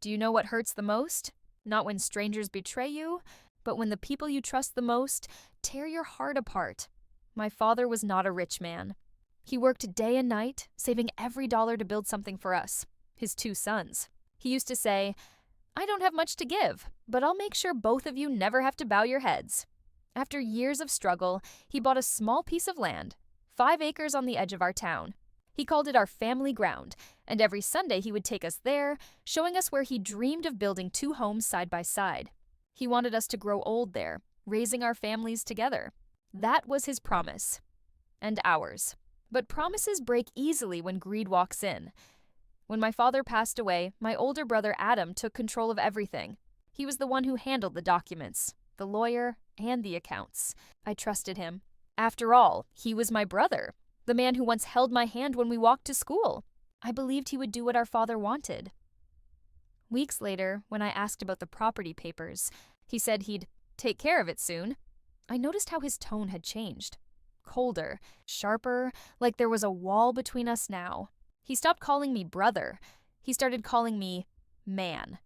Do you know what hurts the most? Not when strangers betray you, but when the people you trust the most tear your heart apart. My father was not a rich man. He worked day and night, saving every dollar to build something for us, his 2 sons. He used to say, "I don't have much to give, but I'll make sure both of you never have to bow your heads." After years of struggle, he bought a small piece of land, 5 acres on the edge of our town. He called it our family ground, and every Sunday he would take us there, showing us where he dreamed of building 2 homes side by side. He wanted us to grow old there, raising our families together. That was his promise. And ours. But promises break easily when greed walks in. When my father passed away, my older brother Adam took control of everything. He was the one who handled the documents, the lawyer, and the accounts. I trusted him. After all, he was my brother, the man who once held my hand when we walked to school. I believed he would do what our father wanted. Weeks later, when I asked about the property papers, he said he'd take care of it soon. I noticed how his tone had changed. Colder, sharper, like there was a wall between us now. He stopped calling me brother. He started calling me man.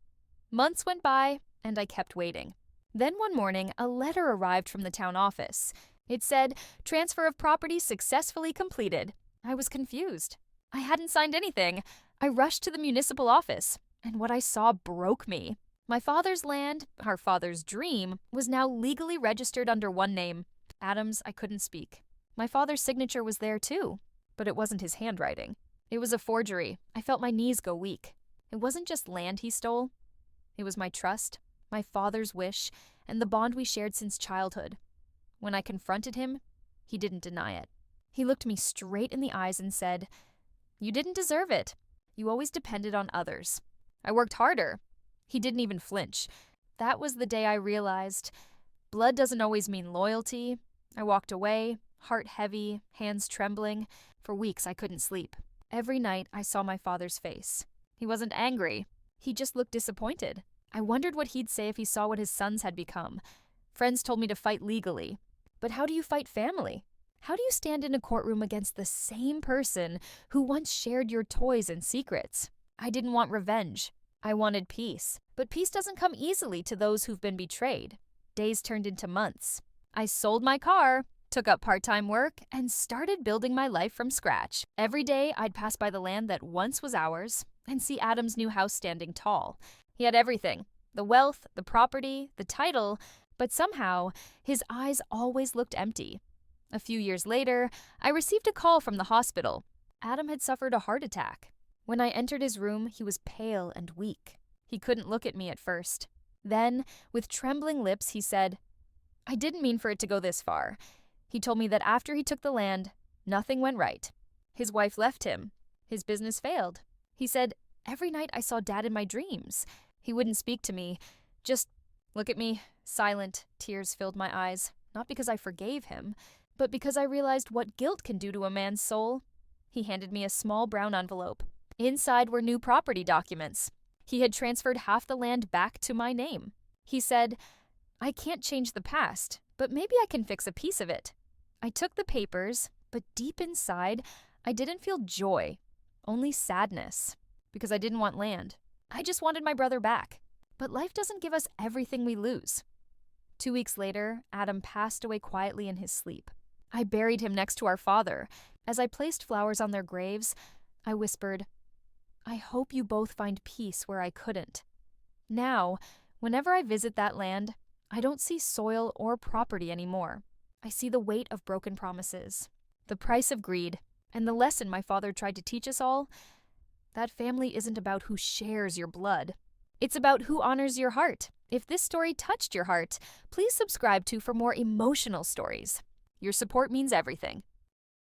Months went by, and I kept waiting. Then one morning, a letter arrived from the town office. It said, "Transfer of property successfully completed." I was confused. I hadn't signed anything. I rushed to the municipal office, and what I saw broke me. My father's land, our father's dream, was now legally registered under one name. Adams. I couldn't speak. My father's signature was there too, but it wasn't his handwriting. It was a forgery. I felt my knees go weak. It wasn't just land he stole. It was my trust, my father's wish, and the bond we shared since childhood. When I confronted him, he didn't deny it. He looked me straight in the eyes and said, "You didn't deserve it. You always depended on others. I worked harder." He didn't even flinch. That was the day I realized blood doesn't always mean loyalty. I walked away, heart heavy, hands trembling. For weeks I couldn't sleep. Every night I saw my father's face. He wasn't angry. He just looked disappointed. I wondered what he'd say if he saw what his sons had become. Friends told me to fight legally. But how do you fight family? How do you stand in a courtroom against the same person who once shared your toys and secrets? I didn't want revenge. I wanted peace. But peace doesn't come easily to those who've been betrayed. Days turned into months. I sold my car, took up part-time work, and started building my life from scratch. Every day, I'd pass by the land that once was ours and see Adam's new house standing tall. He had everything, the wealth, the property, the title, but somehow, his eyes always looked empty. A few years later, I received a call from the hospital. Adam had suffered a heart attack. When I entered his room, he was pale and weak. He couldn't look at me at first. Then, with trembling lips, he said, "I didn't mean for it to go this far." He told me that after he took the land, nothing went right. His wife left him. His business failed. He said, "Every night I saw Dad in my dreams. He wouldn't speak to me, just look at me, silent. Tears filled my eyes, not because I forgave him, but because I realized what guilt can do to a man's soul." He handed me a small brown envelope. Inside were new property documents. He had transferred half the land back to my name. He said, "I can't change the past, but maybe I can fix a piece of it." I took the papers, but deep inside, I didn't feel joy, only sadness, because I didn't want land. I just wanted my brother back. But life doesn't give us everything we lose. 2 weeks later, Adam passed away quietly in his sleep. I buried him next to our father. As I placed flowers on their graves, I whispered, "I hope you both find peace where I couldn't." Now, whenever I visit that land, I don't see soil or property anymore. I see the weight of broken promises, the price of greed, and the lesson my father tried to teach us all, that family isn't about who shares your blood. It's about who honors your heart. If this story touched your heart, please subscribe for more emotional stories. Your support means everything.